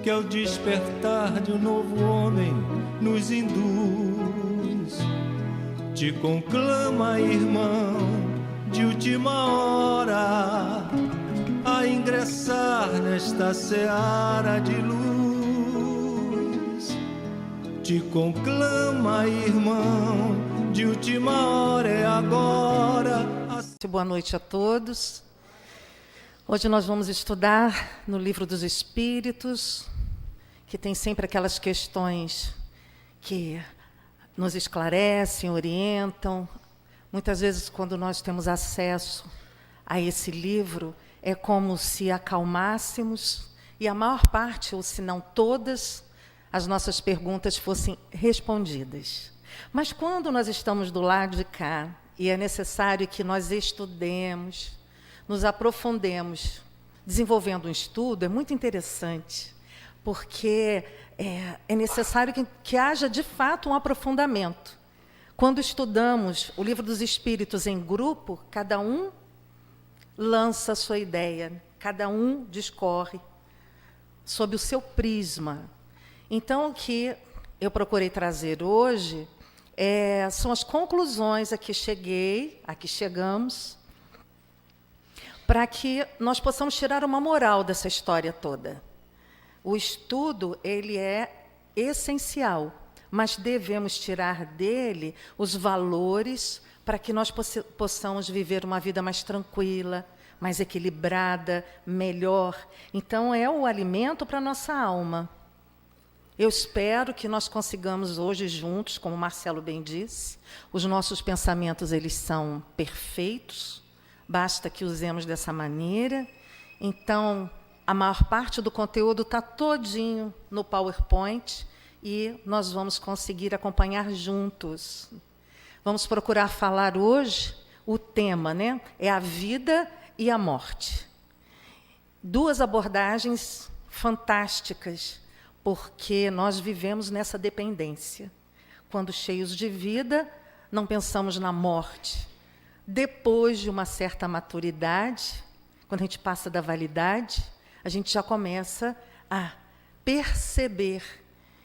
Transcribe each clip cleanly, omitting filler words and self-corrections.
que ao despertar de um novo homem nos induz. Te conclama, irmão, de última hora, a ingressar nesta seara de luz. Te conclama, irmão, de última hora, é agora. Boa noite a todos. Hoje nós vamos estudar no Livro dos Espíritos, que tem sempre aquelas questões que nos esclarecem, orientam. Muitas vezes, quando nós temos acesso a esse livro, é como se acalmássemos e a maior parte, ou se não todas, as nossas perguntas fossem respondidas. Mas quando nós estamos do lado de cá, e é necessário que nós estudemos, nos aprofundemos, desenvolvendo um estudo, é muito interessante, porque é necessário que haja, de fato, um aprofundamento. Quando estudamos o Livro dos Espíritos em grupo, cada um lança a sua ideia, cada um discorre sob o seu prisma. Então, o que eu procurei trazer hoje são as conclusões a que chegamos, para que nós possamos tirar uma moral dessa história toda. O estudo, ele é essencial, mas devemos tirar dele os valores para que nós possamos viver uma vida mais tranquila, mais equilibrada, melhor. Então, é o alimento para a nossa alma. Eu espero que nós consigamos hoje juntos, como o Marcelo bem disse, os nossos pensamentos eles são perfeitos, basta que usemos dessa maneira. Então, a maior parte do conteúdo está todinho no PowerPoint e nós vamos conseguir acompanhar juntos. Vamos procurar falar hoje, o tema, né? É a vida e a morte. Duas abordagens fantásticas, porque nós vivemos nessa dependência. Quando cheios de vida, não pensamos na morte. Depois de uma certa maturidade, quando a gente passa da validade, a gente já começa a perceber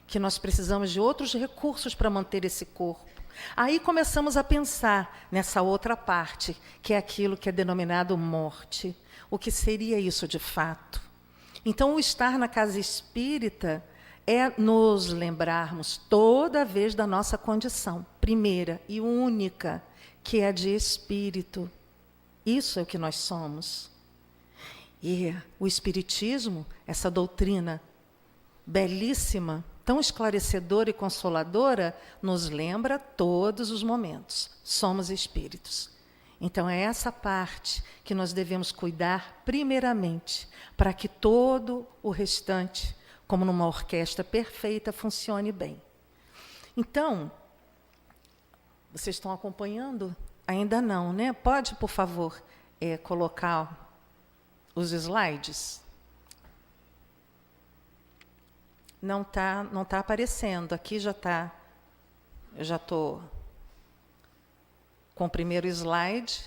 que nós precisamos de outros recursos para manter esse corpo. Aí começamos a pensar nessa outra parte, que é aquilo que é denominado morte. O que seria isso de fato? Então, o estar na casa espírita é nos lembrarmos toda vez da nossa condição, primeira e única, que é de espírito. Isso é o que nós somos. E o Espiritismo, essa doutrina belíssima, tão esclarecedora e consoladora, nos lembra todos os momentos. Somos espíritos. Então, é essa parte que nós devemos cuidar primeiramente, para que todo o restante, como numa orquestra perfeita, funcione bem. Então, vocês estão acompanhando? Ainda não, né? Pode, por favor, colocar os slides? Não tá aparecendo. Aqui já está. Eu já estou com o primeiro slide.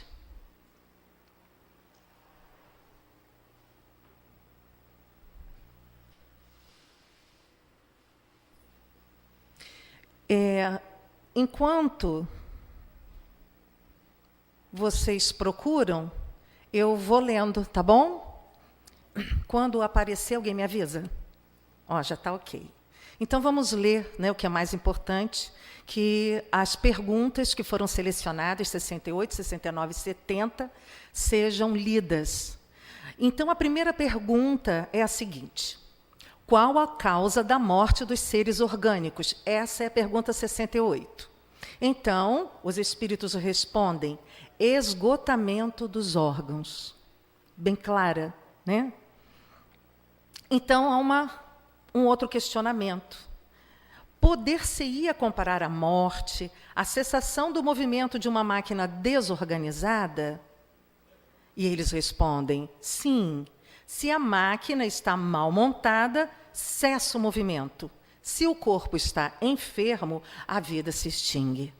Enquanto vocês procuram, eu vou lendo, tá bom? Quando aparecer, alguém me avisa. Já está ok. Então, vamos ler, né, o que é mais importante, que as perguntas que foram selecionadas, 68, 69 e 70, sejam lidas. Então, a primeira pergunta é a seguinte: qual a causa da morte dos seres orgânicos? Essa é a pergunta 68. Então, os espíritos respondem: esgotamento dos órgãos. Bem clara, né? Então, há um outro questionamento. Poder-se-ia comparar a morte, a cessação do movimento de uma máquina desorganizada? E eles respondem: sim. Se a máquina está mal montada, cessa o movimento. Se o corpo está enfermo, a vida se extingue.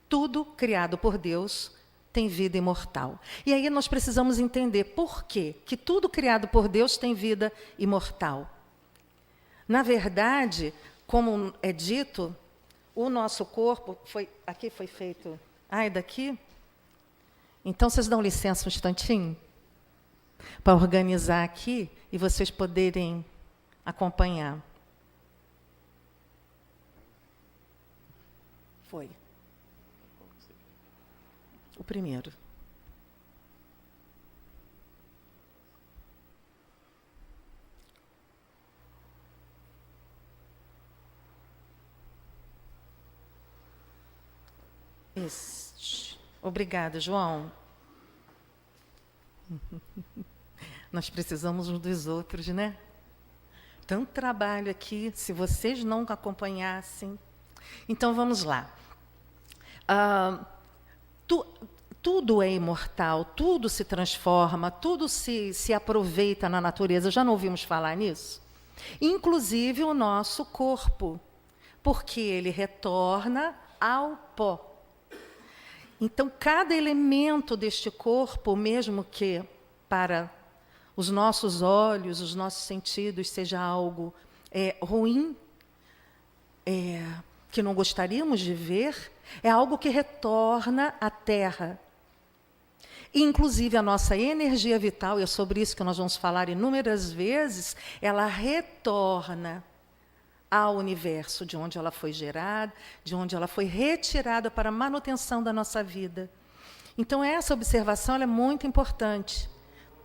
Tudo criado por Deus tem vida imortal. E aí nós precisamos entender por quê que tudo criado por Deus tem vida imortal. Na verdade, como é dito, o nosso corpo foi... Aqui foi feito... Ah, é daqui? Então, vocês dão licença um instantinho? Para organizar aqui e vocês poderem acompanhar. Foi. O primeiro. Isso. Obrigada, João. Nós precisamos uns dos outros, né? Tanto trabalho aqui, se vocês não acompanhassem. Então, vamos lá. Tudo é imortal, tudo se transforma, tudo se aproveita na natureza. Já não ouvimos falar nisso? Inclusive o nosso corpo, porque ele retorna ao pó. Então, cada elemento deste corpo, mesmo que para os nossos olhos, os nossos sentidos, seja algo ruim, que não gostaríamos de ver, é algo que retorna à Terra. E, inclusive, a nossa energia vital, e é sobre isso que nós vamos falar inúmeras vezes, ela retorna ao universo, de onde ela foi gerada, de onde ela foi retirada para a manutenção da nossa vida. Então, essa observação ela é muito importante.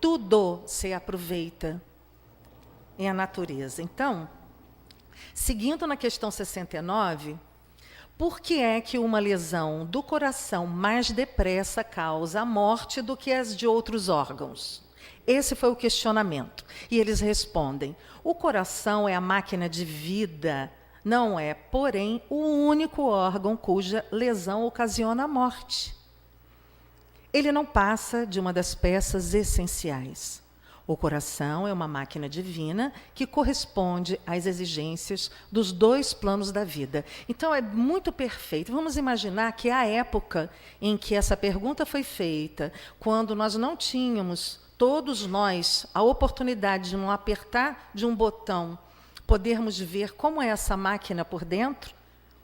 Tudo se aproveita em a natureza. Então, seguindo na questão 69, por que é que uma lesão do coração mais depressa causa a morte do que as de outros órgãos? Esse foi o questionamento. E eles respondem: o coração é a máquina de vida, não é, porém, o único órgão cuja lesão ocasiona a morte. Ele não passa de uma das peças essenciais. O coração é uma máquina divina que corresponde às exigências dos dois planos da vida. Então, é muito perfeito. Vamos imaginar que a época em que essa pergunta foi feita, quando nós não tínhamos, todos nós, a oportunidade de, num apertar de um botão, podermos ver como é essa máquina por dentro,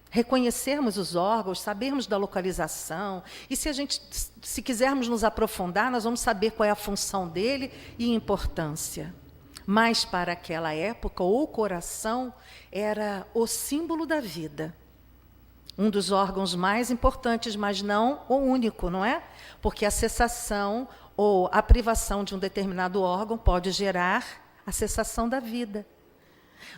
reconhecermos os órgãos, sabermos da localização, e se quisermos nos aprofundar, nós vamos saber qual é a função dele e importância. Mas, para aquela época, o coração era o símbolo da vida. Um dos órgãos mais importantes, mas não o único, não é? Porque a cessação ou a privação de um determinado órgão pode gerar a cessação da vida.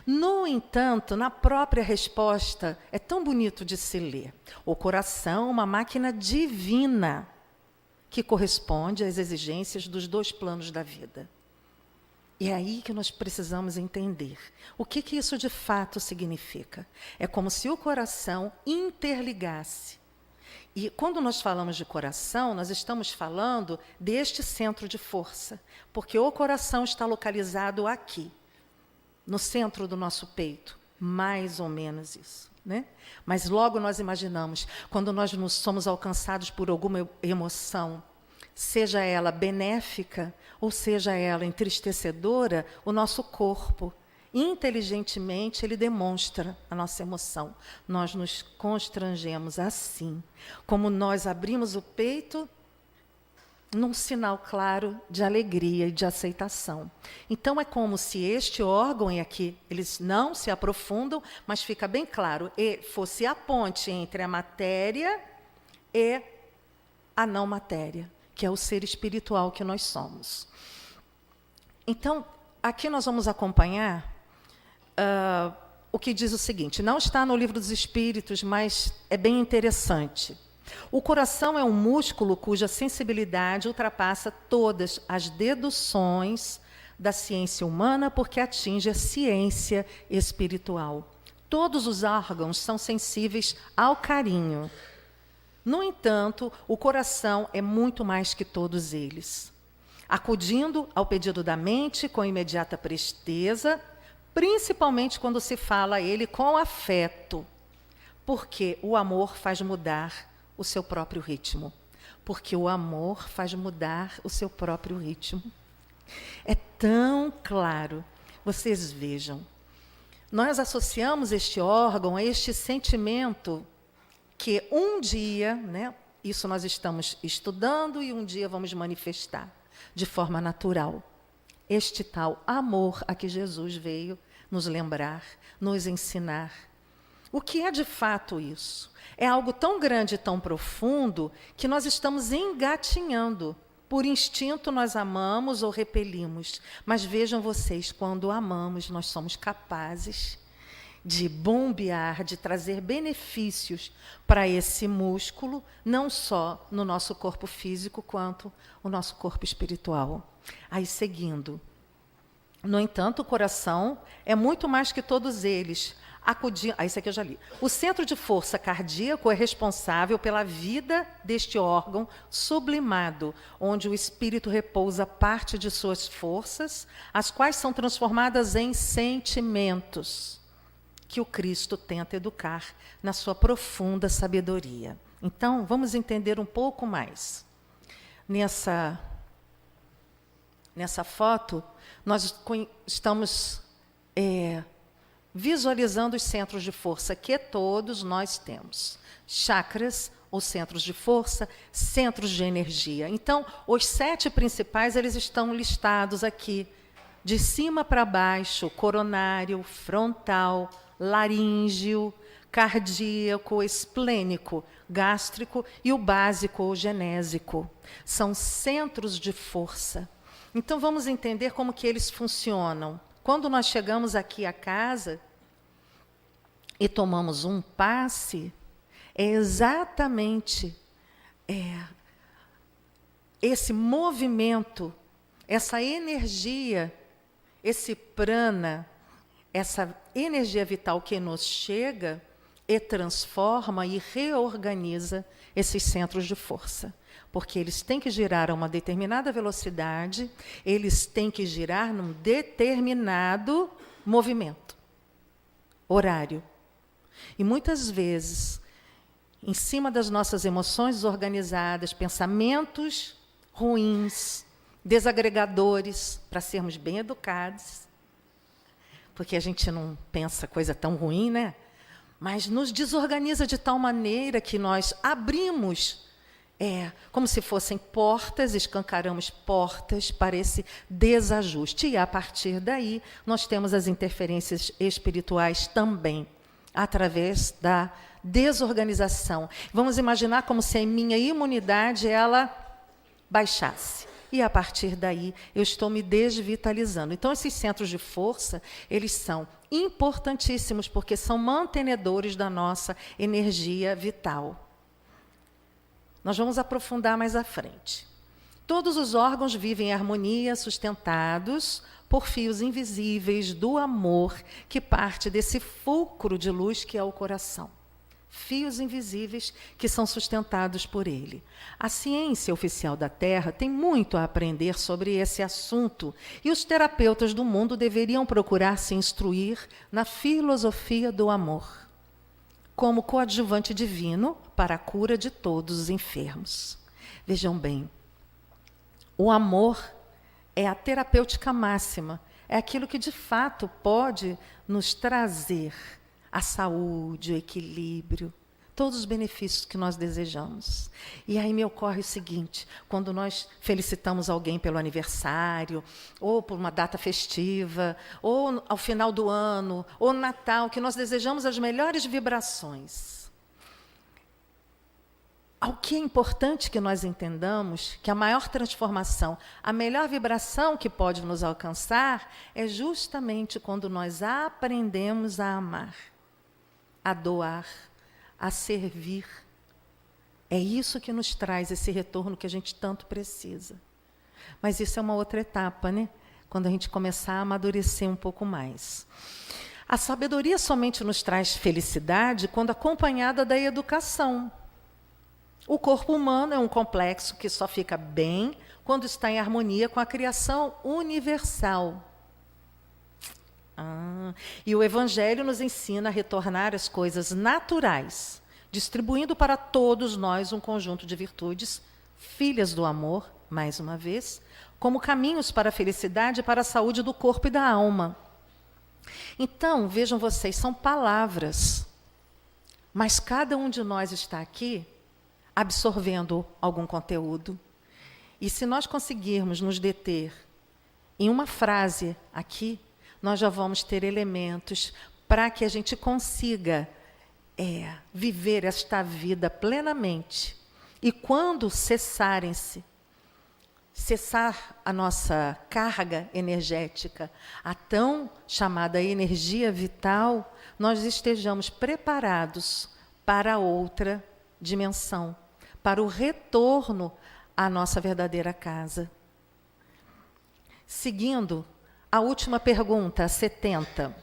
No entanto, na própria resposta, é tão bonito de se ler. O coração é uma máquina divina que corresponde às exigências dos dois planos da vida. E é aí que nós precisamos entender. O que isso de fato significa? É como se o coração interligasse. E quando nós falamos de coração, nós estamos falando deste centro de força, porque o coração está localizado aqui, no centro do nosso peito, mais ou menos isso, né? Mas logo nós imaginamos, quando nós somos alcançados por alguma emoção, seja ela benéfica ou seja ela entristecedora, o nosso corpo, inteligentemente, ele demonstra a nossa emoção. Nós nos constrangemos assim, como nós abrimos o peito num sinal claro de alegria e de aceitação. Então, é como se este órgão, e aqui eles não se aprofundam, mas fica bem claro, fosse a ponte entre a matéria e a não matéria, que é o ser espiritual que nós somos. Então, aqui nós vamos acompanhar o que diz o seguinte, não está no Livro dos Espíritos, mas é bem interessante. O coração é um músculo cuja sensibilidade ultrapassa todas as deduções da ciência humana, porque atinge a ciência espiritual. Todos os órgãos são sensíveis ao carinho. No entanto, o coração é muito mais que todos eles. Acudindo ao pedido da mente com imediata presteza, principalmente quando se fala a ele com afeto, porque o amor faz mudar o seu próprio ritmo. Porque o amor faz mudar o seu próprio ritmo. É tão claro. Vocês vejam. nós associamos este órgão a este sentimento que um dia, né, isso nós estamos estudando e um dia vamos manifestar de forma natural. Este tal amor a que Jesus veio nos lembrar, nos ensinar. O que é de fato isso? É algo tão grande e tão profundo que nós estamos engatinhando. Por instinto nós amamos ou repelimos. Mas vejam vocês, quando amamos, nós somos capazes de bombear, de trazer benefícios para esse músculo, não só no nosso corpo físico, quanto no nosso corpo espiritual. Aí, seguindo. No entanto, o coração é muito mais que todos eles. Isso aqui eu já li. O centro de força cardíaco é responsável pela vida deste órgão sublimado, onde o espírito repousa parte de suas forças, as quais são transformadas em sentimentos, que o Cristo tenta educar na sua profunda sabedoria. Então, vamos entender um pouco mais. Nessa foto, nós estamos visualizando os centros de força que todos nós temos. Chakras, ou centros de força, centros de energia. Então, os 7 principais, eles estão listados aqui, de cima para baixo: coronário, frontal, laríngeo, cardíaco, esplênico, gástrico e o básico ou genésico. São centros de força. Então, vamos entender como que eles funcionam. Quando nós chegamos aqui à casa e tomamos um passe, é exatamente esse movimento, essa energia, esse prana, essa energia vital que nos chega e transforma e reorganiza esses centros de força. Porque eles têm que girar a uma determinada velocidade, eles têm que girar num determinado movimento, horário. E muitas vezes, em cima das nossas emoções desorganizadas, pensamentos ruins, desagregadores, para sermos bem educados, porque a gente não pensa coisa tão ruim, né? Mas nos desorganiza de tal maneira que nós abrimos, como se fossem portas, escancaramos portas para esse desajuste. E, a partir daí, nós temos as interferências espirituais também, através da desorganização. Vamos imaginar como se a minha imunidade ela baixasse. E, a partir daí, eu estou me desvitalizando. Então, esses centros de força, eles são importantíssimos, porque são mantenedores da nossa energia vital. Nós vamos aprofundar mais à frente. Todos os órgãos vivem em harmonia, sustentados por fios invisíveis do amor, que parte desse fulcro de luz que é o coração. Fios invisíveis que são sustentados por ele. A ciência oficial da Terra tem muito a aprender sobre esse assunto, e os terapeutas do mundo deveriam procurar se instruir na filosofia do amor, como coadjuvante divino para a cura de todos os enfermos. Vejam bem, o amor é a terapêutica máxima, é aquilo que de fato pode nos trazer a saúde, o equilíbrio, todos os benefícios que nós desejamos. E aí me ocorre o seguinte: quando nós felicitamos alguém pelo aniversário, ou por uma data festiva, ou ao final do ano, ou no Natal, que nós desejamos as melhores vibrações. O que é importante que nós entendamos que a maior transformação, a melhor vibração que pode nos alcançar é justamente quando nós aprendemos a amar, a doar, a servir. É isso que nos traz esse retorno que a gente tanto precisa. Mas isso é uma outra etapa, né? Quando a gente começar a amadurecer um pouco mais. A sabedoria somente nos traz felicidade quando acompanhada da educação. O corpo humano é um complexo que só fica bem quando está em harmonia com a criação universal. E o Evangelho nos ensina a retornar às coisas naturais, distribuindo para todos nós um conjunto de virtudes, filhas do amor, mais uma vez, como caminhos para a felicidade e para a saúde do corpo e da alma. Então, vejam vocês, são palavras, mas cada um de nós está aqui absorvendo algum conteúdo. E se nós conseguirmos nos deter em uma frase aqui, nós já vamos ter elementos para que a gente consiga viver esta vida plenamente. E quando cessar a nossa carga energética, a tão chamada energia vital, nós estejamos preparados para outra dimensão, para o retorno à nossa verdadeira casa. Seguindo, a última pergunta, 70.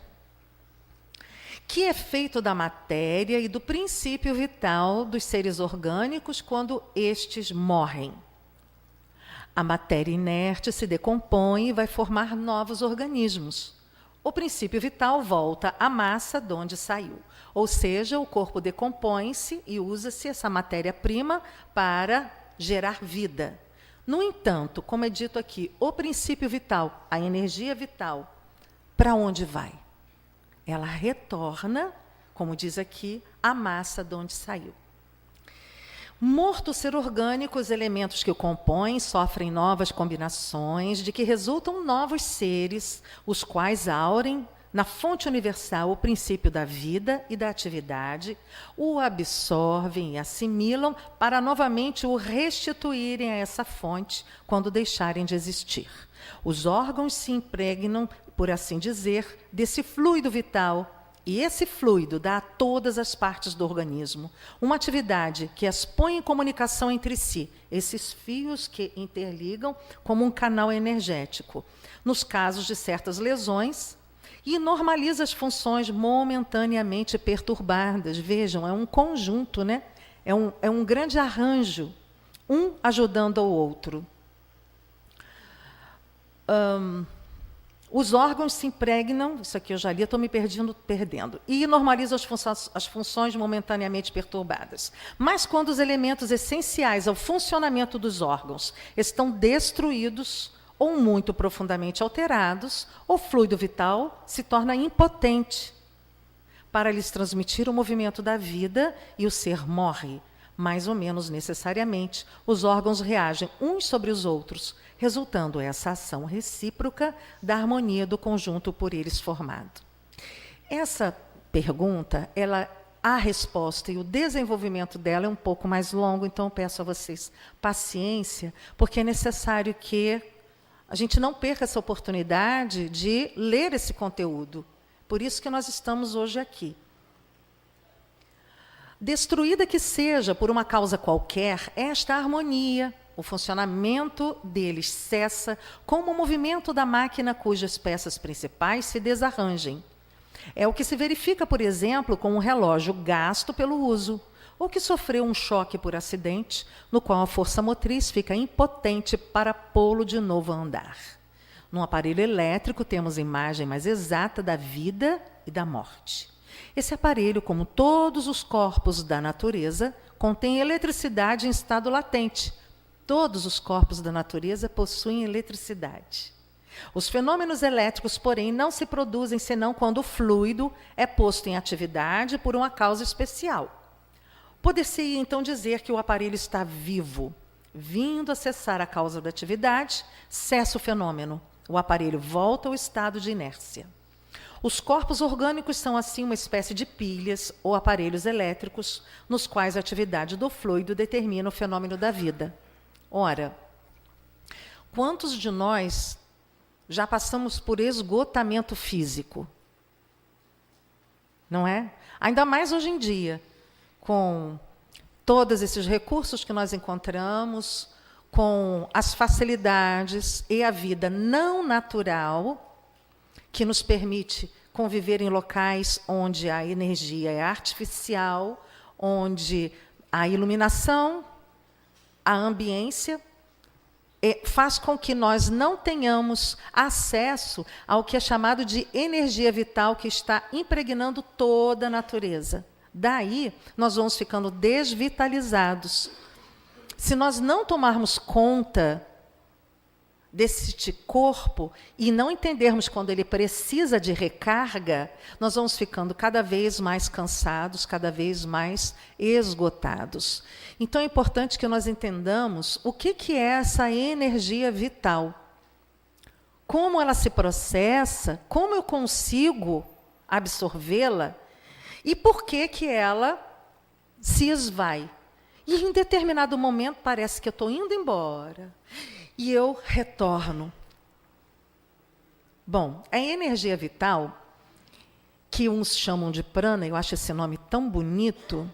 Que é feito da matéria e do princípio vital dos seres orgânicos quando estes morrem? A matéria inerte se decompõe e vai formar novos organismos. O princípio vital volta à massa de onde saiu. Ou seja, o corpo decompõe-se e usa-se essa matéria-prima para gerar vida. No entanto, como é dito aqui, o princípio vital, a energia vital, para onde vai? Ela retorna, como diz aqui, à massa de onde saiu. Morto o ser orgânico, os elementos que o compõem sofrem novas combinações, de que resultam novos seres, os quais aurem na fonte universal o princípio da vida e da atividade, o absorvem e assimilam para novamente o restituírem a essa fonte quando deixarem de existir. Os órgãos se impregnam, por assim dizer, desse fluido vital, e esse fluido dá a todas as partes do organismo uma atividade que as põe em comunicação entre si, esses fios que interligam como um canal energético, nos casos de certas lesões, e normaliza as funções momentaneamente perturbadas. Vejam, é um conjunto, né? É um grande arranjo, um ajudando ao outro. Os órgãos se impregnam, isso aqui eu já li, estou me perdendo, e normaliza as funções momentaneamente perturbadas. Mas quando os elementos essenciais ao funcionamento dos órgãos estão destruídos ou muito profundamente alterados, o fluido vital se torna impotente para lhes transmitir o movimento da vida e o ser morre. Mais ou menos necessariamente, os órgãos reagem uns sobre os outros, resultando essa ação recíproca da harmonia do conjunto por eles formado. Essa pergunta, a resposta e o desenvolvimento dela é um pouco mais longo, então eu peço a vocês paciência, porque é necessário que a gente não perca essa oportunidade de ler esse conteúdo. Por isso que nós estamos hoje aqui. Destruída que seja por uma causa qualquer, esta harmonia, o funcionamento deles cessa como o movimento da máquina cujas peças principais se desarranjem. É o que se verifica, por exemplo, com um relógio gasto pelo uso, ou que sofreu um choque por acidente, no qual a força motriz fica impotente para pô-lo de novo a andar. No aparelho elétrico, temos a imagem mais exata da vida e da morte. Esse aparelho, como todos os corpos da natureza, contém eletricidade em estado latente. Todos os corpos da natureza possuem eletricidade. Os fenômenos elétricos, porém, não se produzem senão quando o fluido é posto em atividade por uma causa especial. Poder-se-ia, então, dizer que o aparelho está vivo. Vindo a cessar a causa da atividade, cessa o fenômeno. O aparelho volta ao estado de inércia. Os corpos orgânicos são, assim, uma espécie de pilhas ou aparelhos elétricos, nos quais a atividade do fluido determina o fenômeno da vida. Ora, quantos de nós já passamos por esgotamento físico? Não é? Ainda mais hoje em dia, com todos esses recursos que nós encontramos, com as facilidades e a vida não natural que nos permite conviver em locais onde a energia é artificial, onde a iluminação, a ambiência, faz com que nós não tenhamos acesso ao que é chamado de energia vital que está impregnando toda a natureza. Daí, nós vamos ficando desvitalizados. Se nós não tomarmos conta deste corpo e não entendermos quando ele precisa de recarga, nós vamos ficando cada vez mais cansados, cada vez mais esgotados. Então é importante que nós entendamos o que é essa energia vital. Como ela se processa, como eu consigo absorvê-la e por que ela se esvai. E em determinado momento parece que eu estou indo embora e eu retorno. Bom, a energia vital, que uns chamam de prana, eu acho esse nome tão bonito,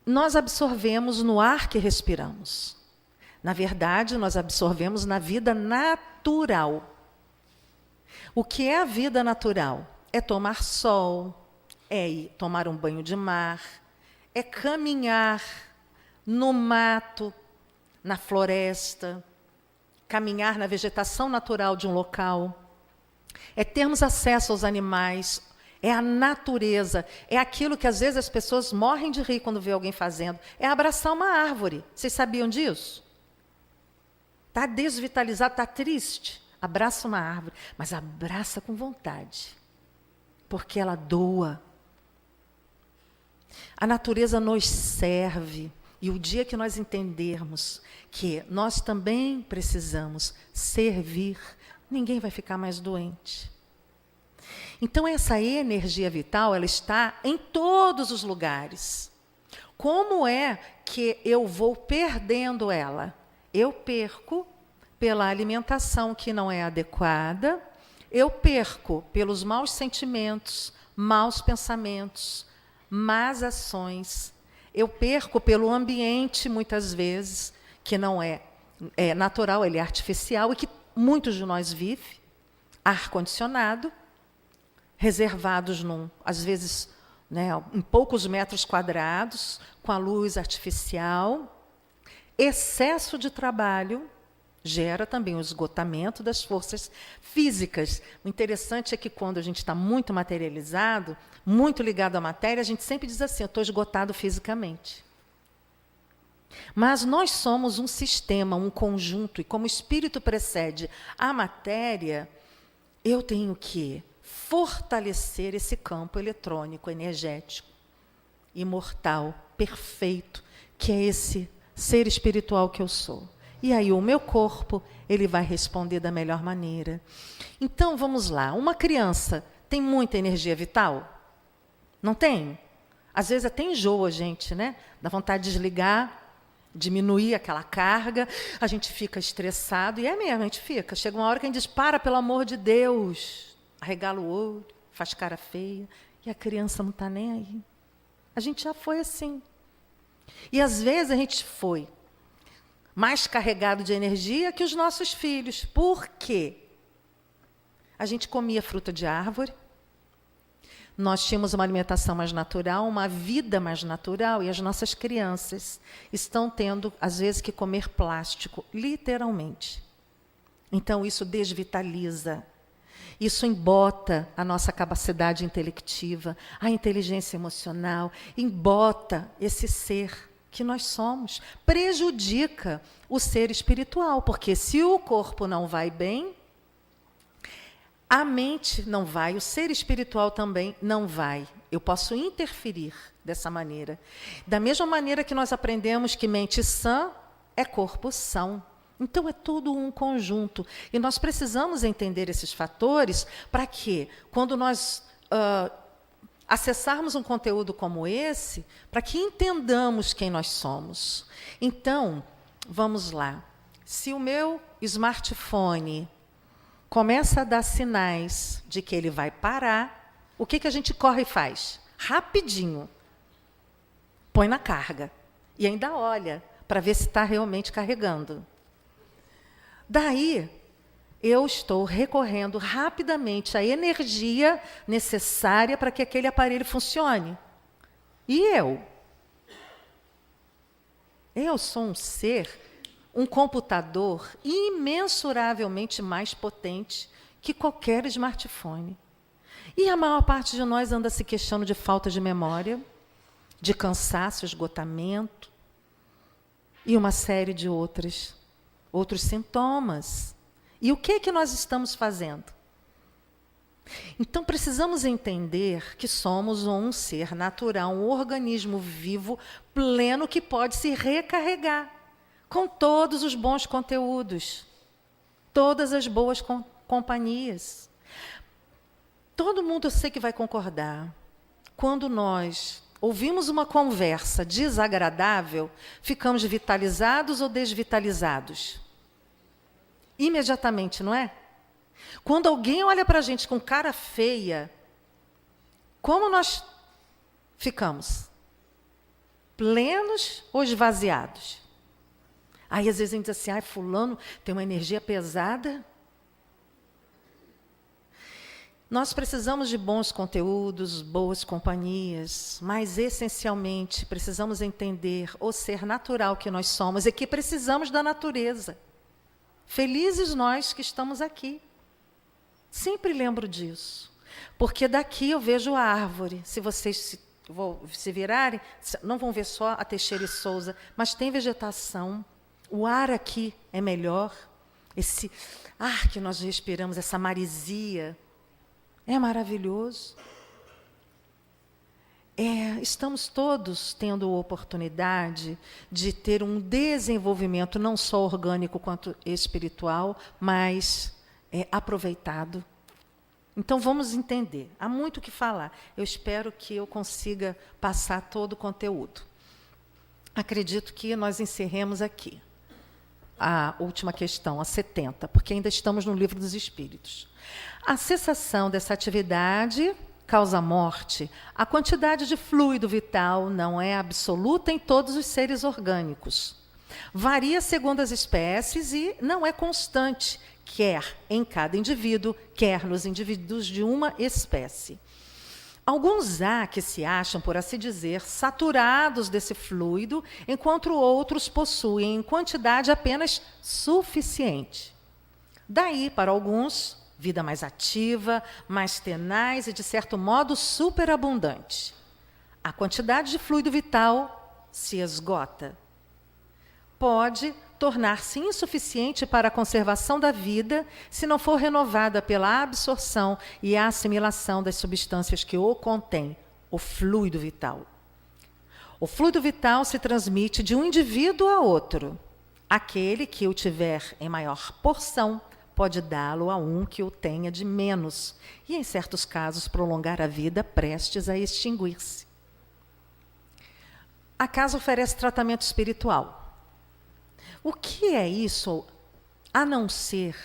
nós absorvemos no ar que respiramos. Na verdade, nós absorvemos na vida natural. O que é a vida natural? É tomar sol, é ir tomar um banho de mar, é caminhar no mato, na floresta, caminhar na vegetação natural de um local, é termos acesso aos animais, é a natureza, é aquilo que às vezes as pessoas morrem de rir quando vê alguém fazendo, é abraçar uma árvore. Vocês sabiam disso? Está desvitalizado, está triste, abraça uma árvore, mas abraça com vontade, porque ela doa. A natureza nos serve, e o dia que nós entendermos que nós também precisamos servir, ninguém vai ficar mais doente. Então, essa energia vital, ela está em todos os lugares. Como é que eu vou perdendo ela? Eu perco pela alimentação que não é adequada, eu perco pelos maus sentimentos, maus pensamentos, más ações, eu perco pelo ambiente, muitas vezes, que não é natural, ele é artificial e que muitos de nós vivem, ar-condicionado, reservados, às vezes, em poucos metros quadrados, com a luz artificial. Excesso de trabalho gera também o esgotamento das forças físicas. O interessante é que quando a gente está muito materializado, muito ligado à matéria, a gente sempre diz assim, eu estou esgotado fisicamente. Mas nós somos um sistema, um conjunto, e como o espírito precede a matéria, eu tenho que fortalecer esse campo eletrônico, energético, imortal, perfeito, que é esse ser espiritual que eu sou. E aí o meu corpo, ele vai responder da melhor maneira. Então, vamos lá. Uma criança tem muita energia vital? Não tem? Às vezes até enjoa a gente, né? Dá vontade de desligar, diminuir aquela carga, a gente fica estressado, e é mesmo, a gente fica. Chega uma hora que a gente diz, pelo amor de Deus, arregala o olho, faz cara feia, e a criança não está nem aí. A gente já foi assim. E às vezes a gente foi mais carregado de energia que os nossos filhos. Por quê? A gente comia fruta de árvore, nós tínhamos uma alimentação mais natural, uma vida mais natural, e as nossas crianças estão tendo, às vezes, que comer plástico, literalmente. Então, isso desvitaliza, isso embota a nossa capacidade intelectiva, a inteligência emocional, embota esse ser que nós somos, prejudica o ser espiritual, porque se o corpo não vai bem, a mente não vai, o ser espiritual também não vai. Eu posso interferir dessa maneira. Da mesma maneira que nós aprendemos que mente sã é corpo são. Então, é tudo um conjunto. E nós precisamos entender esses fatores para que, quando nós acessarmos um conteúdo como esse, para que entendamos quem nós somos. Então, vamos lá. Se o meu smartphone começa a dar sinais de que ele vai parar, o que a gente corre e faz? Rapidinho. Põe na carga. E ainda olha para ver se está realmente carregando. Daí, eu estou recorrendo rapidamente à energia necessária para que aquele aparelho funcione. E eu? Eu sou um ser, um computador imensuravelmente mais potente que qualquer smartphone. E a maior parte de nós anda se queixando de falta de memória, de cansaço, esgotamento e uma série de outros sintomas. E o que é que nós estamos fazendo? Então, precisamos entender que somos um ser natural, um organismo vivo, pleno, que pode se recarregar com todos os bons conteúdos, todas as boas companhias. Todo mundo eu sei que vai concordar. Quando nós ouvimos uma conversa desagradável, ficamos vitalizados ou desvitalizados? Imediatamente, não é? Quando alguém olha para a gente com cara feia, como nós ficamos? Plenos ou esvaziados? Aí, às vezes, a gente diz assim, ai, fulano tem uma energia pesada. Nós precisamos de bons conteúdos, boas companhias, mas, essencialmente, precisamos entender o ser natural que nós somos e que precisamos da natureza. Felizes nós que estamos aqui. Sempre lembro disso. Porque daqui eu vejo a árvore. Se vocês se virarem, não vão ver só a Teixeira e Souza, mas tem vegetação. O ar aqui é melhor. Esse ar que nós respiramos, essa maresia, é maravilhoso. Estamos todos tendo a oportunidade de ter um desenvolvimento não só orgânico quanto espiritual, mas aproveitado. Então, vamos entender. Há muito o que falar. Eu espero que eu consiga passar todo o conteúdo. Acredito que nós encerremos aqui a última questão, a 70, porque ainda estamos no Livro dos Espíritos. A cessação dessa atividade causa morte. A quantidade de fluido vital não é absoluta em todos os seres orgânicos. Varia segundo as espécies e não é constante, quer em cada indivíduo, quer nos indivíduos de uma espécie. Alguns há que se acham, por assim dizer, saturados desse fluido, enquanto outros possuem em quantidade apenas suficiente. Daí, para alguns, vida mais ativa, mais tenaz e, de certo modo, superabundante. A quantidade de fluido vital se esgota. Pode tornar-se insuficiente para a conservação da vida se não for renovada pela absorção e a assimilação das substâncias que o contêm, o fluido vital. O fluido vital se transmite de um indivíduo a outro. Aquele que o tiver em maior porção pode dá-lo a um que o tenha de menos e, em certos casos, prolongar a vida prestes a extinguir-se. A casa oferece tratamento espiritual. O que é isso, a não ser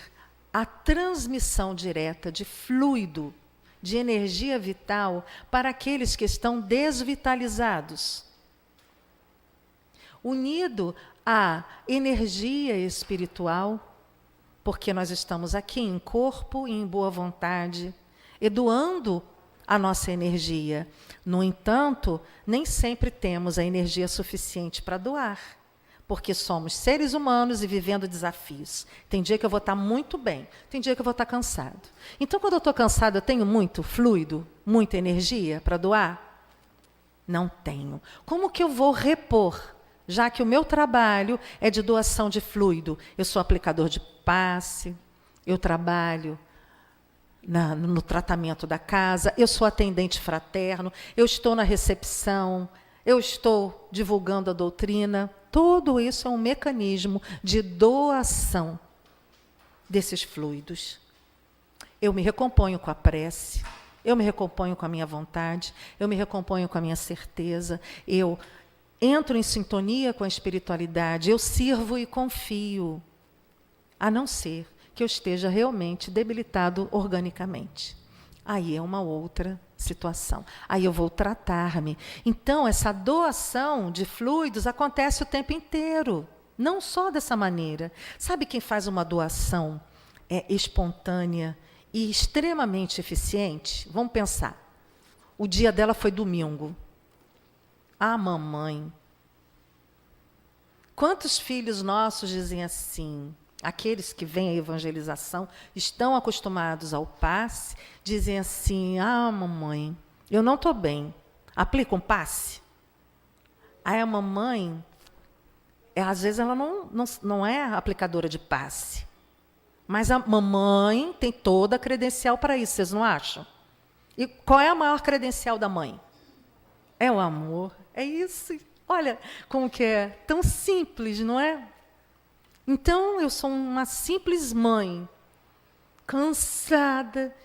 a transmissão direta de fluido, de energia vital para aqueles que estão desvitalizados? Unido à energia espiritual, porque nós estamos aqui em corpo e em boa vontade, e doando a nossa energia. No entanto, nem sempre temos a energia suficiente para doar, porque somos seres humanos e vivendo desafios. Tem dia que eu vou estar muito bem, tem dia que eu vou estar cansado. Então, quando eu estou cansado, eu tenho muito fluido, muita energia para doar? Não tenho. Como que eu vou repor? Já que o meu trabalho é de doação de fluido. Eu sou aplicador de passe, eu trabalho no tratamento da casa, eu sou atendente fraterno, eu estou na recepção, eu estou divulgando a doutrina. Tudo isso é um mecanismo de doação desses fluidos. Eu me recomponho com a prece, eu me recomponho com a minha vontade, eu me recomponho com a minha certeza, eu entro em sintonia com a espiritualidade, eu sirvo e confio, a não ser que eu esteja realmente debilitado organicamente. Aí é uma outra situação. Aí eu vou tratar-me. Então, essa doação de fluidos acontece o tempo inteiro, não só dessa maneira. Sabe quem faz uma doação espontânea e extremamente eficiente? Vamos pensar. O dia dela foi domingo. Ah, mamãe. Quantos filhos nossos dizem assim? Aqueles que vêm à evangelização, estão acostumados ao passe, dizem assim, ah, mamãe, eu não estou bem. Aplica um passe? Aí a mamãe, às vezes ela não é aplicadora de passe, Mas a mamãe tem toda a credencial para isso, vocês não acham? E qual é a maior credencial da mãe? É o amor. É isso. Olha como que é tão simples, não é? Então, eu sou uma simples mãe, cansada,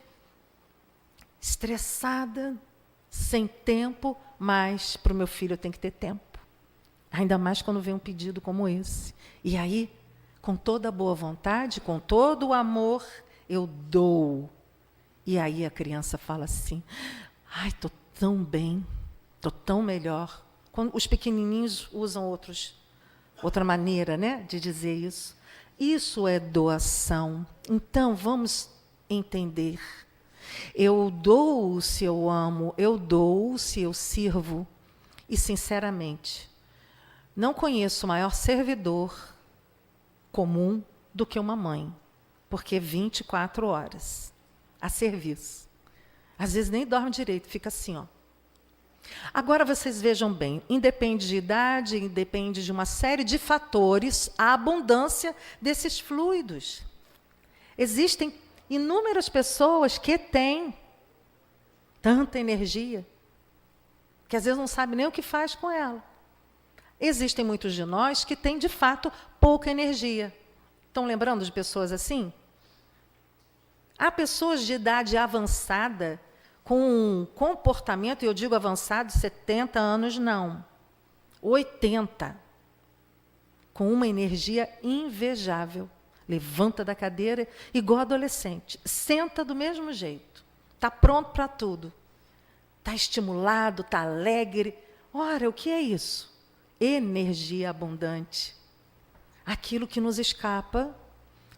estressada, sem tempo, mas para o meu filho eu tenho que ter tempo. Ainda mais quando vem um pedido como esse. E aí, com toda a boa vontade, com todo o amor, eu dou. E aí a criança fala assim, ai, estou tão bem, estou tão melhor. Quando os pequenininhos usam outra maneira, né, de dizer isso. Isso é doação. Então, vamos entender. Eu dou se eu amo, eu dou se eu sirvo. E, sinceramente, não conheço maior servidor comum do que uma mãe, porque 24 horas a serviço. Às vezes nem dorme direito, fica assim, ó. Agora vocês vejam bem, independe de idade, independe de uma série de fatores, a abundância desses fluidos. Existem inúmeras pessoas que têm tanta energia, que às vezes não sabe nem o que faz com ela. Existem muitos de nós que têm, de fato, pouca energia. Estão lembrando de pessoas assim? Há pessoas de idade avançada, com um comportamento, e eu digo avançado, 70 anos, não. 80. Com uma energia invejável. Levanta da cadeira, igual adolescente. Senta do mesmo jeito. Está pronto para tudo. Está estimulado, está alegre. Ora, o que é isso? Energia abundante. Aquilo que nos escapa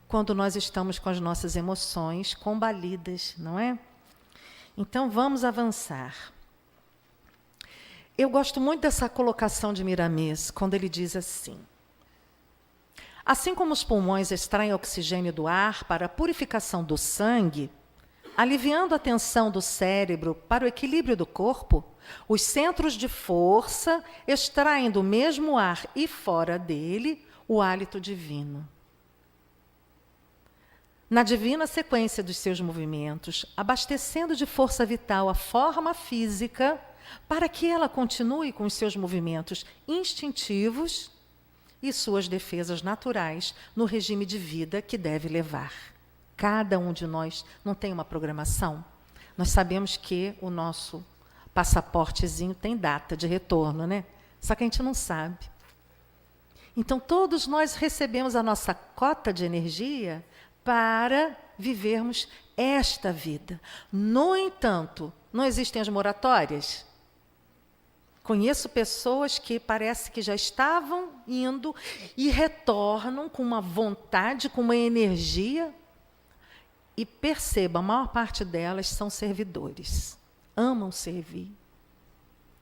quando nós estamos com as nossas emoções combalidas, não é? Então, vamos avançar. Eu gosto muito dessa colocação de Miramês, quando ele diz assim: assim como os pulmões extraem oxigênio do ar para a purificação do sangue, aliviando a tensão do cérebro para o equilíbrio do corpo, os centros de força extraem do mesmo ar e fora dele o hálito divino. Na divina sequência dos seus movimentos, abastecendo de força vital a forma física, para que ela continue com os seus movimentos instintivos e suas defesas naturais no regime de vida que deve levar. Cada um de nós não tem uma programação. Nós sabemos que o nosso passaportezinho tem data de retorno, né? Só que a gente não sabe. Então, todos nós recebemos a nossa cota de energia para vivermos esta vida. No entanto, não existem as moratórias? Conheço pessoas que parece que já estavam indo e retornam com uma vontade, com uma energia. E perceba, a maior parte delas são servidores. Amam servir.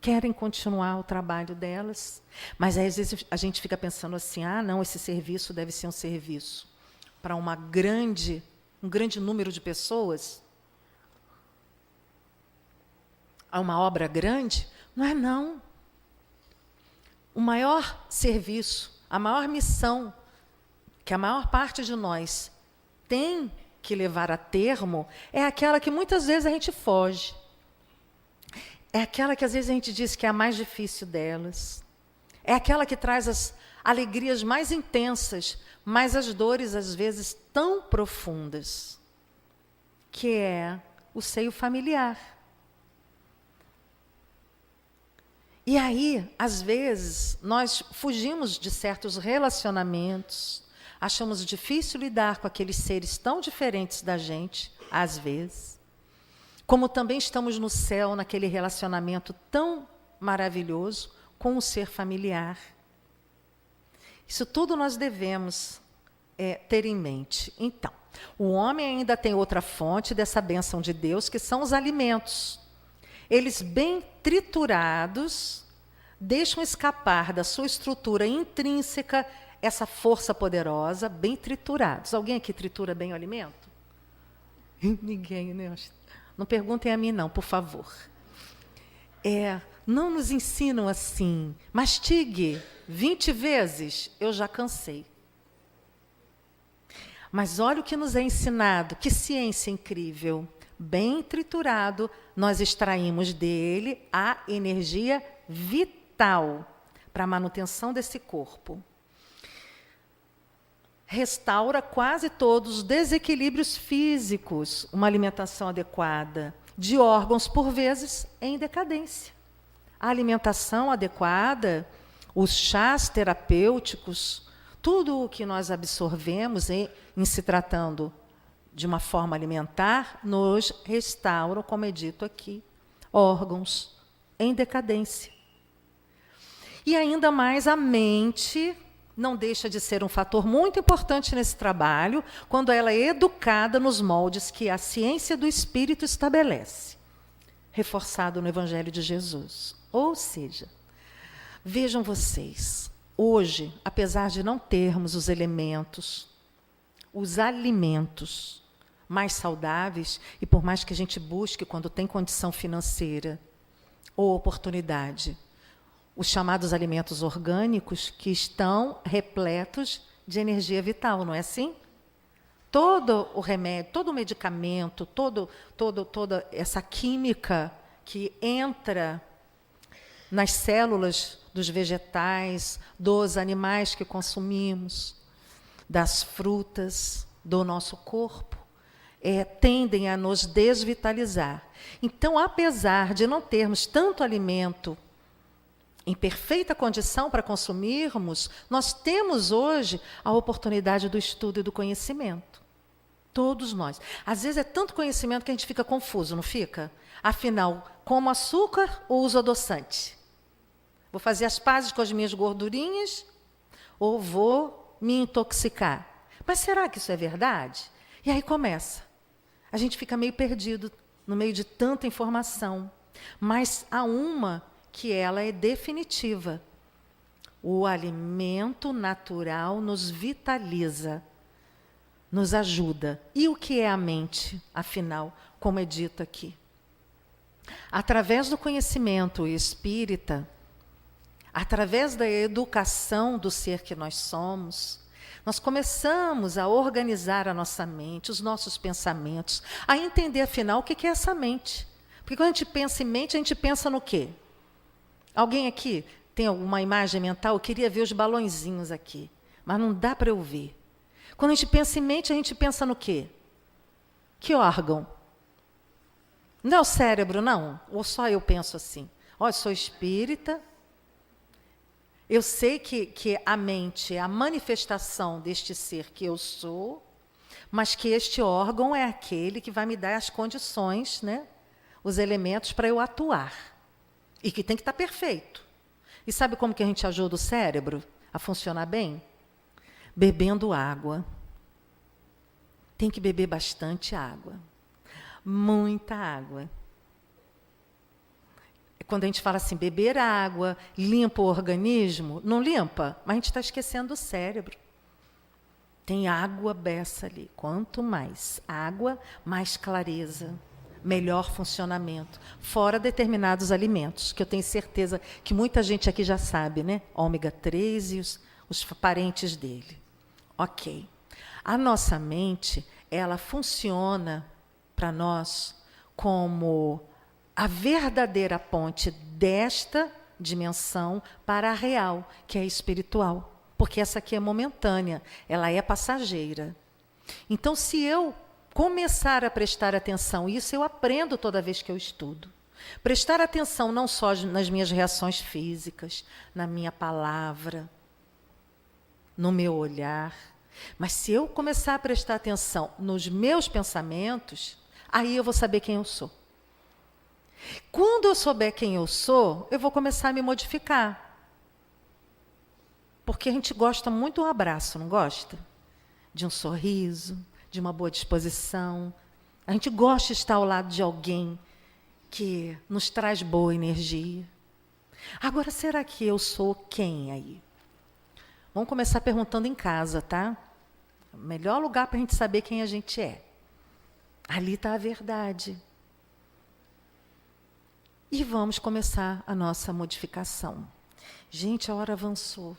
Querem continuar o trabalho delas. Mas às vezes a gente fica pensando assim, ah, não, esse serviço deve ser um serviço para um grande número de pessoas. A uma obra grande. Não é, não. O maior serviço, a maior missão que a maior parte de nós tem que levar a termo é aquela que muitas vezes a gente foge. É aquela que às vezes a gente diz que é a mais difícil delas. É aquela que traz as alegrias mais intensas, mas as dores às vezes tão profundas, que é o seio familiar. E aí, às vezes, nós fugimos de certos relacionamentos, achamos difícil lidar com aqueles seres tão diferentes da gente, às vezes, como também estamos no céu, naquele relacionamento tão maravilhoso com o ser familiar. Isso tudo nós devemos ter em mente. Então, o homem ainda tem outra fonte dessa bênção de Deus, que são os alimentos. Eles, bem triturados, deixam escapar da sua estrutura intrínseca essa força poderosa, bem triturados. Alguém aqui tritura bem o alimento? Ninguém, né? Não perguntem a mim, não, por favor. Não nos ensinam assim. Mastigue 20 vezes, eu já cansei. Mas olha o que nos é ensinado, que ciência incrível. Bem triturado, nós extraímos dele a energia vital para a manutenção desse corpo. Restaura quase todos os desequilíbrios físicos, uma alimentação adequada, de órgãos, por vezes, em decadência. A alimentação adequada, os chás terapêuticos, tudo o que nós absorvemos em se tratando de uma forma alimentar, nos restauram, como é dito aqui, órgãos em decadência. E ainda mais a mente não deixa de ser um fator muito importante nesse trabalho, quando ela é educada nos moldes que a ciência do espírito estabelece, reforçado no Evangelho de Jesus. Ou seja, vejam vocês, hoje, apesar de não termos os elementos, os alimentos mais saudáveis, e por mais que a gente busque, quando tem condição financeira ou oportunidade, os chamados alimentos orgânicos, que estão repletos de energia vital, não é assim? Todo o remédio, todo o medicamento, toda essa química que entra nas células dos vegetais, dos animais que consumimos, das frutas do nosso corpo, tendem a nos desvitalizar. Então, apesar de não termos tanto alimento em perfeita condição para consumirmos, nós temos hoje a oportunidade do estudo e do conhecimento. Todos nós. Às vezes é tanto conhecimento que a gente fica confuso, não fica? Afinal, como açúcar ou uso adoçante? Vou fazer as pazes com as minhas gordurinhas ou vou me intoxicar? Mas será que isso é verdade? E aí começa. A gente fica meio perdido no meio de tanta informação. Mas há uma que ela é definitiva. O alimento natural nos vitaliza, nos ajuda. E o que é a mente, afinal, como é dito aqui? Através do conhecimento espírita, através da educação do ser que nós somos, nós começamos a organizar a nossa mente, os nossos pensamentos, a entender, afinal, o que é essa mente. Porque quando a gente pensa em mente, a gente pensa no quê? Alguém aqui tem alguma imagem mental? Eu queria ver os balõezinhos aqui, mas não dá para eu ver. Quando a gente pensa em mente, a gente pensa no quê? Que órgão? Não é o cérebro, não? Ou só eu penso assim? Olha, eu sou espírita, eu sei que a mente é a manifestação deste ser que eu sou, mas que este órgão é aquele que vai me dar as condições, né, os elementos para eu atuar. E que tem que estar perfeito. E sabe como que a gente ajuda o cérebro a funcionar bem? Bebendo água. Tem que beber bastante água. Muita água. Quando a gente fala assim, beber água, limpa o organismo, não limpa, mas a gente está esquecendo do cérebro. Tem água beça ali. Quanto mais água, mais clareza, melhor funcionamento. Fora determinados alimentos, que eu tenho certeza que muita gente aqui já sabe, né? Ômega 3 e os parentes dele. Ok. A nossa mente, ela funciona para nós como a verdadeira ponte desta dimensão para a real, que é espiritual. Porque essa aqui é momentânea, ela é passageira. Então, se eu começar a prestar atenção, isso eu aprendo toda vez que eu estudo. Prestar atenção não só nas minhas reações físicas, na minha palavra, no meu olhar, mas se eu começar a prestar atenção nos meus pensamentos, aí eu vou saber quem eu sou. Quando eu souber quem eu sou, eu vou começar a me modificar. Porque a gente gosta muito do abraço, não gosta? De um sorriso, de uma boa disposição. A gente gosta de estar ao lado de alguém que nos traz boa energia. Agora, será que eu sou quem aí? Vamos começar perguntando em casa, tá? O melhor lugar para a gente saber quem a gente é. Ali está a verdade. E vamos começar a nossa modificação. Gente, a hora avançou.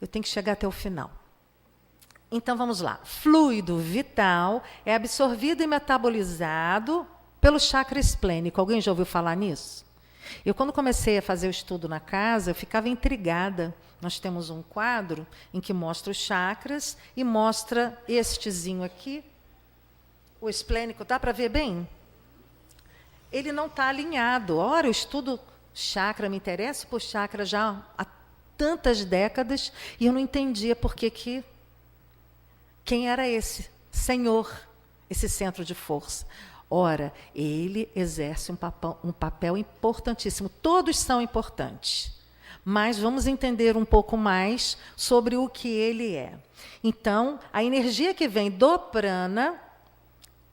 Eu tenho que chegar até o final. Então vamos lá. Fluido vital é absorvido e metabolizado pelo chakra esplênico. Alguém já ouviu falar nisso? Eu, quando comecei a fazer o estudo na casa, eu ficava intrigada. Nós temos um quadro em que mostra os chakras e mostra estezinho aqui. O esplênico, dá para ver bem? Ele não está alinhado. Ora, eu estudo chakra, me interesso por chakra já há tantas décadas e eu não entendia por que quem era esse senhor, esse centro de força. Ora, ele exerce um papel importantíssimo. Todos são importantes. Mas vamos entender um pouco mais sobre o que ele é. Então, a energia que vem do prana,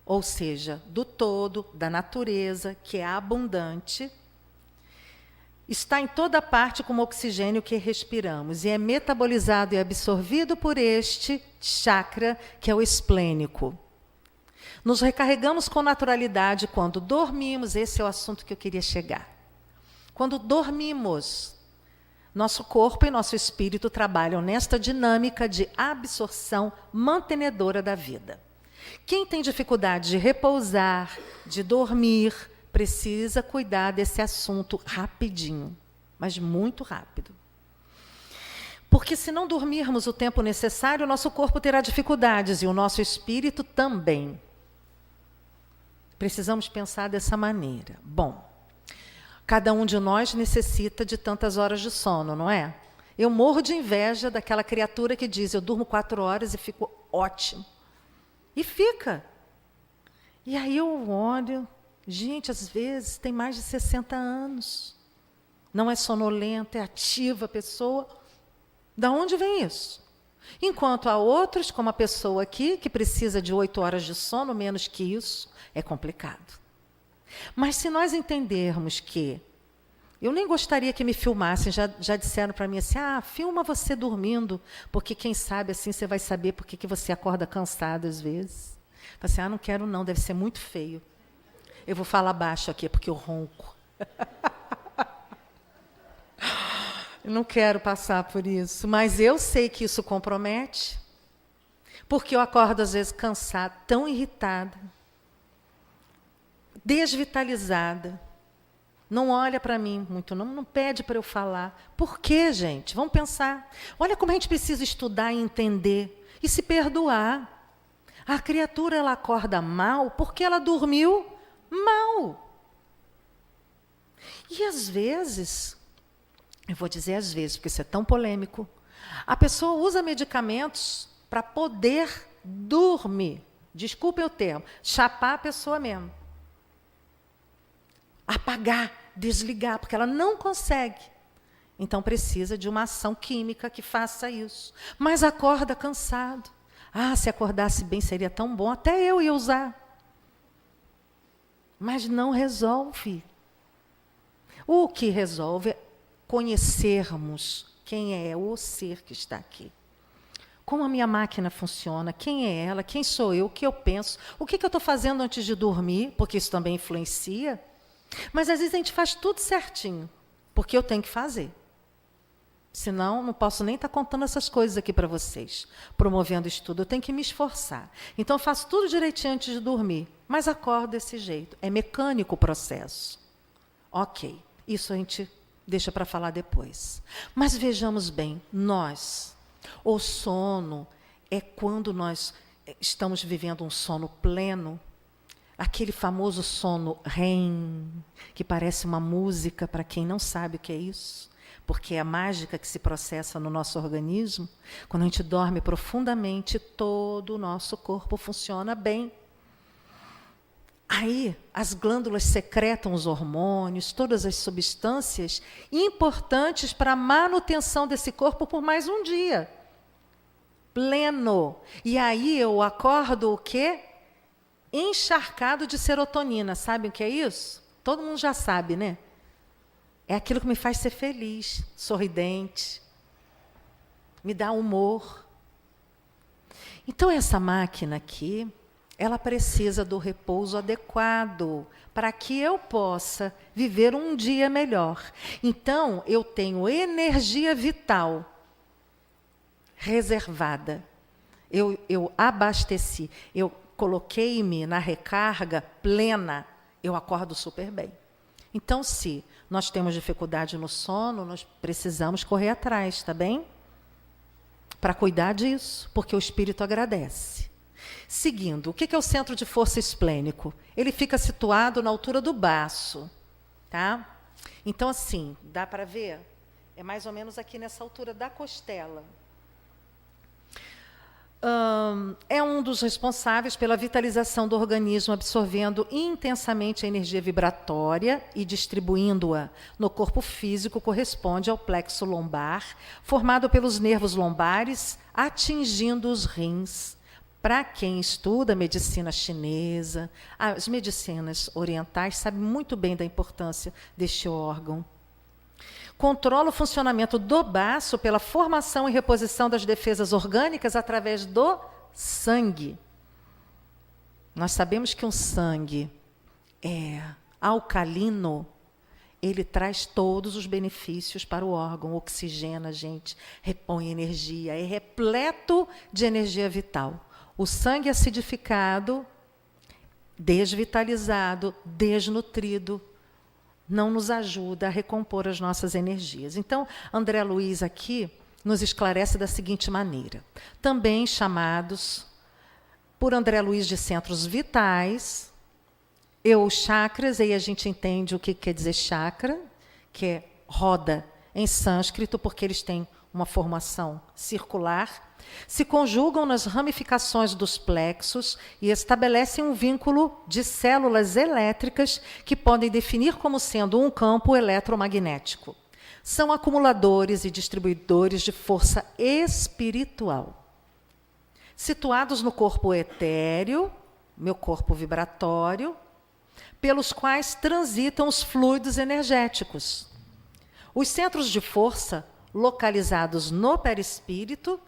ou seja, do todo, da natureza, que é abundante, está em toda parte como oxigênio que respiramos e é metabolizado e absorvido por este chakra, que é o esplênico. Nos recarregamos com naturalidade quando dormimos, esse é o assunto que eu queria chegar. Quando dormimos, nosso corpo e nosso espírito trabalham nesta dinâmica de absorção mantenedora da vida. Quem tem dificuldade de repousar, de dormir, precisa cuidar desse assunto rapidinho, mas muito rápido. Porque se não dormirmos o tempo necessário, o nosso corpo terá dificuldades e o nosso espírito também. Precisamos pensar dessa maneira. Bom, cada um de nós necessita de tantas horas de sono, não é? Eu morro de inveja daquela criatura que diz, eu durmo 4 horas e fico ótimo. E fica. E aí eu olho, gente, às vezes tem mais de 60 anos. Não é sonolenta, é ativa a pessoa. Da onde vem isso? Enquanto há outros, como a pessoa aqui, que precisa de 8 horas de sono, menos que isso, é complicado. Mas se nós entendermos que, eu nem gostaria que me filmassem, já disseram para mim assim, filma você dormindo, porque quem sabe assim você vai saber por que você acorda cansado às vezes. Eu falei assim, não quero não, deve ser muito feio. Eu vou falar baixo aqui, porque eu ronco. Eu não quero passar por isso, mas eu sei que isso compromete, porque eu acordo às vezes cansada, tão irritada, desvitalizada, não olha para mim muito, não pede para eu falar. Por quê, gente? Vamos pensar. Olha como a gente precisa estudar e entender e se perdoar. A criatura ela acorda mal porque ela dormiu mal. E às vezes, eu vou dizer às vezes, porque isso é tão polêmico, a pessoa usa medicamentos para poder dormir. Desculpe o termo, chapar a pessoa mesmo. Apagar, desligar, porque ela não consegue. Então precisa de uma ação química que faça isso. Mas acorda cansado. Se acordasse bem seria tão bom, até eu ia usar. Mas não resolve. O que resolve é conhecermos quem é o ser que está aqui. Como a minha máquina funciona, quem é ela, quem sou eu, o que eu penso, o que eu estou fazendo antes de dormir, porque isso também influencia. Mas às vezes a gente faz tudo certinho, porque eu tenho que fazer. Senão, não posso nem estar contando essas coisas aqui para vocês, promovendo estudo, eu tenho que me esforçar. Então, eu faço tudo direitinho antes de dormir, mas acordo desse jeito. É mecânico o processo. Ok, isso a gente deixa para falar depois. Mas vejamos bem, o sono é quando nós estamos vivendo um sono pleno, aquele famoso sono REM, que parece uma música para quem não sabe o que é isso, porque é a mágica que se processa no nosso organismo. Quando a gente dorme profundamente, todo o nosso corpo funciona bem. Aí, as glândulas secretam os hormônios, todas as substâncias importantes para a manutenção desse corpo por mais um dia. Pleno. E aí eu acordo o quê? Encharcado de serotonina. Sabe o que é isso? Todo mundo já sabe, né? É aquilo que me faz ser feliz, sorridente, me dá humor. Então, essa máquina aqui, ela precisa do repouso adequado para que eu possa viver um dia melhor. Então, eu tenho energia vital reservada. eu abasteci, eu coloquei-me na recarga plena, eu acordo super bem. Então, se nós temos dificuldade no sono, nós precisamos correr atrás, tá bem? Para cuidar disso, porque o espírito agradece. Seguindo, o que é o centro de força esplênico? Ele fica situado na altura do baço, tá? Então, assim, dá para ver? É mais ou menos aqui nessa altura da costela. É um dos responsáveis pela vitalização do organismo, absorvendo intensamente a energia vibratória e distribuindo-a no corpo físico, corresponde ao plexo lombar, formado pelos nervos lombares, atingindo os rins. Para quem estuda medicina chinesa, as medicinas orientais sabem muito bem da importância deste órgão. Controla o funcionamento do baço pela formação e reposição das defesas orgânicas através do sangue. Nós sabemos que um sangue alcalino, ele traz todos os benefícios para o órgão, oxigena a gente, repõe energia, é repleto de energia vital. O sangue acidificado, desvitalizado, desnutrido, não nos ajuda a recompor as nossas energias. Então, André Luiz aqui nos esclarece da seguinte maneira. Também chamados por André Luiz de centros vitais, os chakras, aí a gente entende o que quer dizer chakra, que é roda em sânscrito, porque eles têm uma formação circular, se conjugam nas ramificações dos plexos e estabelecem um vínculo de células elétricas que podem definir como sendo um campo eletromagnético. São acumuladores e distribuidores de força espiritual. Situados no corpo etéreo, meu corpo vibratório, pelos quais transitam os fluidos energéticos. Os centros de força, localizados no perispírito,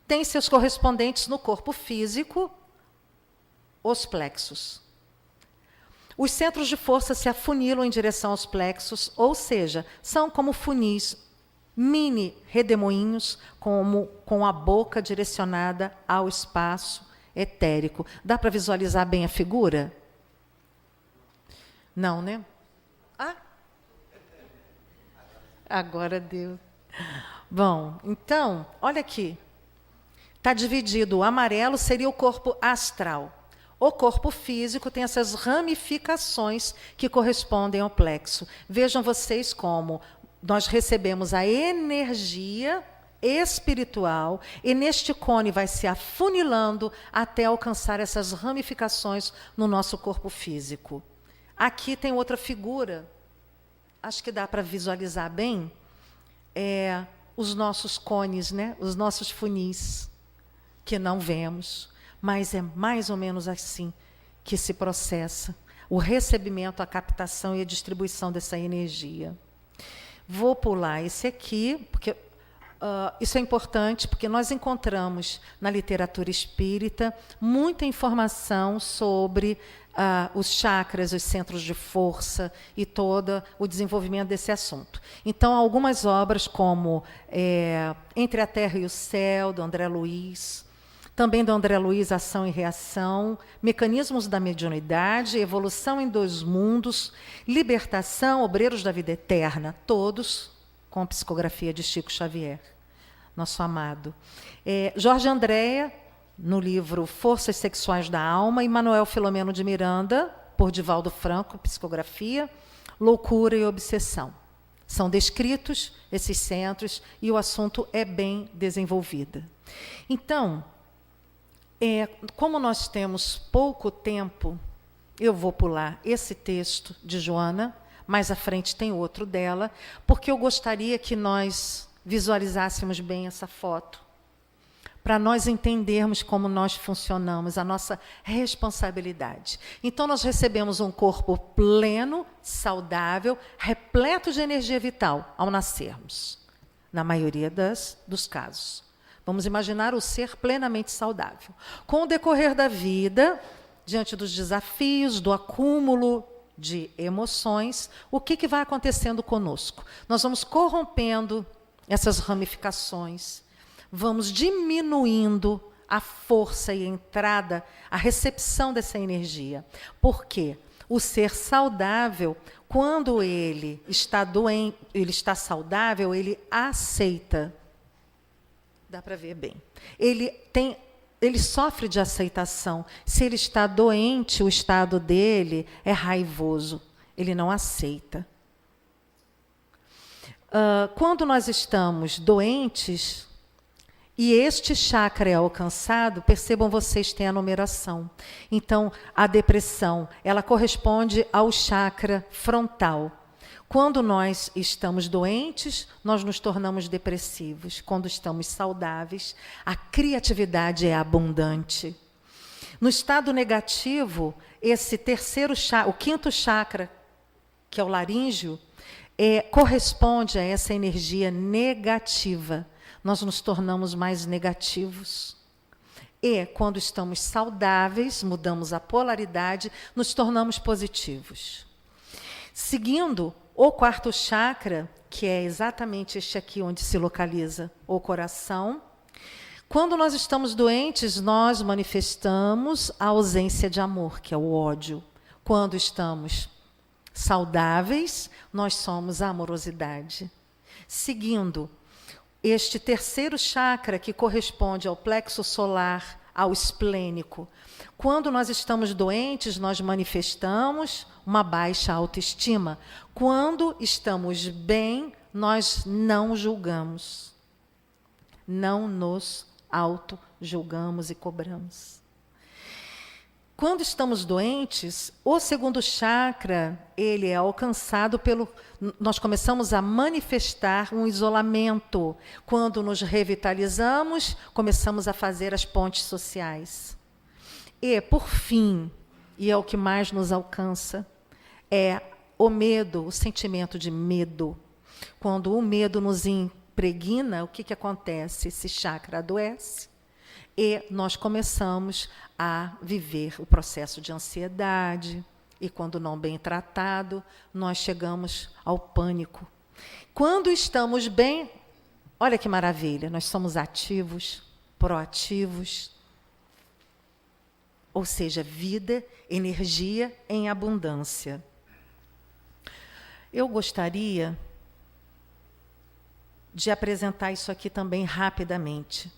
têm seus correspondentes no corpo físico, os plexos. Os centros de força se afunilam em direção aos plexos, ou seja, são como funis, mini redemoinhos com a boca direcionada ao espaço etérico. Dá para visualizar bem a figura? Não, né? Agora deu. Bom, então, olha aqui. Está dividido. O amarelo seria o corpo astral. O corpo físico tem essas ramificações que correspondem ao plexo. Vejam vocês como nós recebemos a energia espiritual e neste cone vai se afunilando até alcançar essas ramificações no nosso corpo físico. Aqui tem outra figura, acho que dá para visualizar bem, os nossos cones, né? Os nossos funis, que não vemos, mas é mais ou menos assim que se processa o recebimento, a captação e a distribuição dessa energia. Vou pular esse aqui, porque isso é importante, porque nós encontramos na literatura espírita muita informação sobre os chakras, os centros de força e todo o desenvolvimento desse assunto. Então, algumas obras como Entre a Terra e o Céu, do André Luiz, também do André Luiz, Ação e Reação, Mecanismos da Mediunidade, Evolução em Dois Mundos, Libertação, Obreiros da Vida Eterna, todos com psicografia de Chico Xavier, nosso amado. Jorge Andréa, no livro Forças Sexuais da Alma, e Manuel Filomeno de Miranda, por Divaldo Franco, psicografia, Loucura e Obsessão. São descritos esses centros e o assunto é bem desenvolvido. Então, como nós temos pouco tempo, eu vou pular esse texto de Joana, mais à frente tem outro dela, porque eu gostaria que nós visualizássemos bem essa foto, para nós entendermos como nós funcionamos, a nossa responsabilidade. Então, nós recebemos um corpo pleno, saudável, repleto de energia vital ao nascermos, na maioria dos casos. Vamos imaginar o ser plenamente saudável. Com o decorrer da vida, diante dos desafios, do acúmulo de emoções, o que vai acontecendo conosco? Nós vamos corrompendo essas ramificações, vamos diminuindo a força e a entrada, a recepção dessa energia. Por quê? O ser saudável, quando ele está doente, ele está saudável, ele aceita. Dá para ver bem. Ele sofre de aceitação. Se ele está doente, o estado dele é raivoso. Ele não aceita. Quando nós estamos doentes e este chakra é alcançado, percebam vocês, tem a numeração. Então, a depressão, ela corresponde ao chakra frontal. Quando nós estamos doentes, nós nos tornamos depressivos. Quando estamos saudáveis, a criatividade é abundante. No estado negativo, esse terceiro chakra, o quinto chakra, que é o laríngeo, corresponde a essa energia negativa. Nós nos tornamos mais negativos. E, quando estamos saudáveis, mudamos a polaridade, nos tornamos positivos. Seguindo o quarto chakra, que é exatamente este aqui onde se localiza o coração, quando nós estamos doentes, nós manifestamos a ausência de amor, que é o ódio. Quando estamos saudáveis, nós somos a amorosidade. Seguindo este terceiro chakra, que corresponde ao plexo solar, ao esplênico. Quando nós estamos doentes, nós manifestamos uma baixa autoestima. Quando estamos bem, nós não julgamos. Não nos auto-julgamos e cobramos. Quando estamos doentes, o segundo chakra, ele é alcançado nós começamos a manifestar um isolamento. Quando nos revitalizamos, começamos a fazer as pontes sociais. E, por fim, e é o que mais nos alcança, é o medo, o sentimento de medo. Quando o medo nos impregna, o que acontece? Esse chakra adoece e nós começamos a viver o processo de ansiedade. E, quando não bem tratado, nós chegamos ao pânico. Quando estamos bem, olha que maravilha, nós somos ativos, proativos. Ou seja, vida, energia em abundância. Eu gostaria de apresentar isso aqui também rapidamente.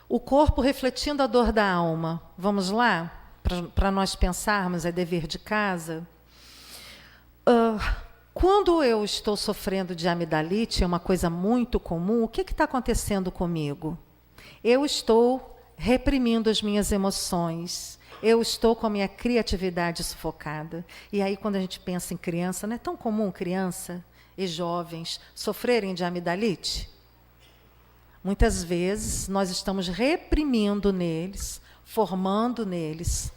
O corpo refletindo a dor da alma. Vamos lá? Para nós pensarmos, é dever de casa. Quando eu estou sofrendo de amidalite, é uma coisa muito comum, o que está acontecendo comigo? Eu estou reprimindo as minhas emoções, eu estou com a minha criatividade sufocada. E aí, quando a gente pensa em criança, não é tão comum criança e jovens sofrerem de amidalite? Muitas vezes, nós estamos reprimindo neles, formando neles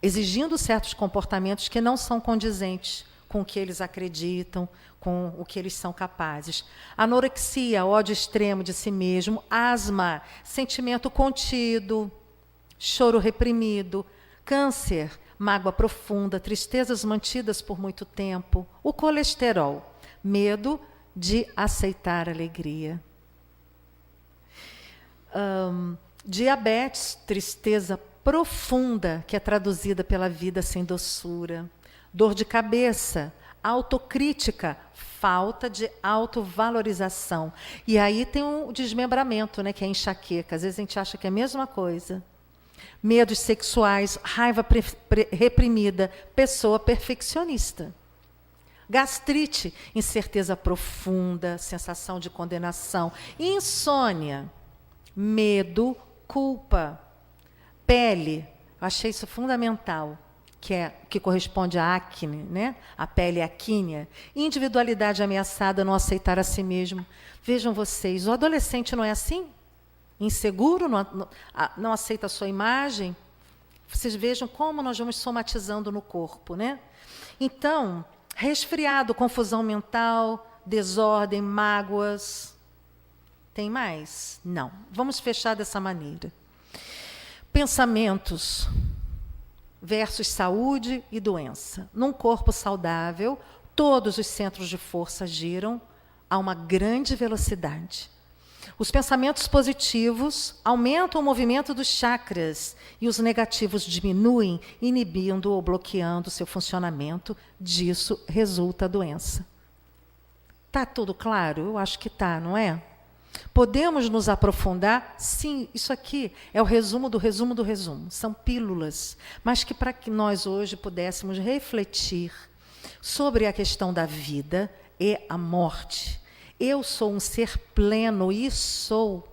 exigindo certos comportamentos que não são condizentes com o que eles acreditam, com o que eles são capazes. Anorexia, ódio extremo de si mesmo, asma, sentimento contido, choro reprimido, câncer, mágoa profunda, tristezas mantidas por muito tempo, o colesterol, medo de aceitar alegria. Diabetes, tristeza profunda, que é traduzida pela vida sem doçura. Dor de cabeça, autocrítica, falta de autovalorização. E aí tem um desmembramento, né, que é enxaqueca. Às vezes a gente acha que é a mesma coisa. Medos sexuais, raiva reprimida, pessoa perfeccionista. Gastrite, incerteza profunda, sensação de condenação. Insônia, medo, culpa. Pele, eu achei isso fundamental, que corresponde à acne, né? A pele aquínea. Individualidade ameaçada, não aceitar a si mesmo. Vejam vocês, o adolescente não é assim? Inseguro, não aceita a sua imagem? Vocês vejam como nós vamos somatizando no corpo, né? Então, resfriado, confusão mental, desordem, mágoas. Tem mais? Não. Vamos fechar dessa maneira. Pensamentos versus saúde e doença. Num corpo saudável, todos os centros de força giram a uma grande velocidade. Os pensamentos positivos aumentam o movimento dos chakras e os negativos diminuem, inibindo ou bloqueando seu funcionamento. Disso resulta a doença. Tá tudo claro? Eu acho que tá, não é? Podemos nos aprofundar? Sim, isso aqui é o resumo do resumo do resumo. São pílulas, mas que para que nós hoje pudéssemos refletir sobre a questão da vida e a morte. Eu sou um ser pleno e sou.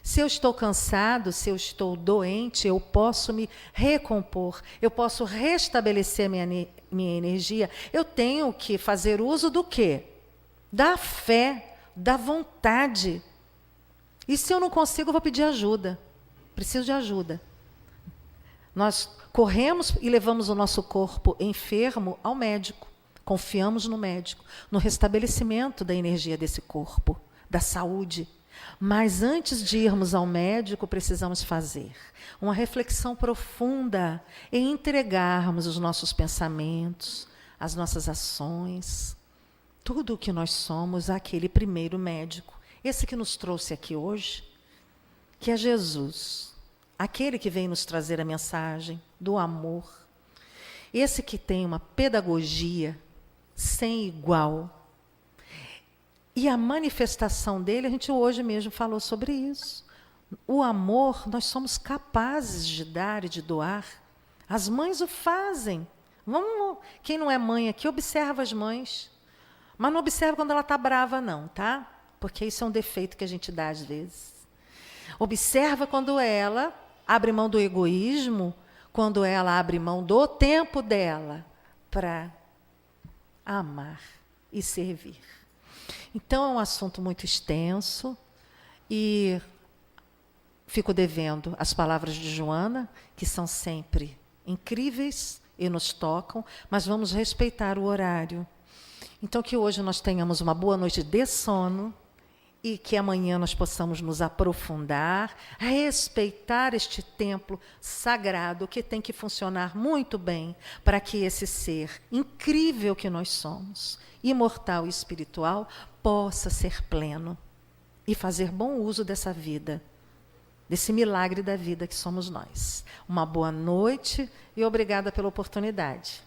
Se eu estou cansado, se eu estou doente, eu posso me recompor, eu posso restabelecer minha energia. Eu tenho que fazer uso do quê? Da fé, da vontade. E se eu não consigo, eu vou pedir ajuda. Preciso de ajuda. Nós corremos e levamos o nosso corpo enfermo ao médico. Confiamos no médico, no restabelecimento da energia desse corpo, da saúde. Mas antes de irmos ao médico, precisamos fazer uma reflexão profunda e entregarmos os nossos pensamentos, as nossas ações, tudo o que nós somos àquele primeiro médico, esse que nos trouxe aqui hoje, que é Jesus, aquele que vem nos trazer a mensagem do amor, esse que tem uma pedagogia sem igual. E a manifestação dele, a gente hoje mesmo falou sobre isso. O amor, nós somos capazes de dar e de doar. As mães o fazem. Vamos, quem não é mãe aqui, observa as mães. Mas não observa quando ela está brava, não, tá? Porque isso é um defeito que a gente dá às vezes. Observa quando ela abre mão do egoísmo, quando ela abre mão do tempo dela para amar e servir. Então, é um assunto muito extenso e fico devendo as palavras de Joana, que são sempre incríveis e nos tocam, mas vamos respeitar o horário. Então, que hoje nós tenhamos uma boa noite de sono e que amanhã nós possamos nos aprofundar, respeitar este templo sagrado que tem que funcionar muito bem para que esse ser incrível que nós somos, imortal e espiritual, possa ser pleno e fazer bom uso dessa vida, desse milagre da vida que somos nós. Uma boa noite e obrigada pela oportunidade.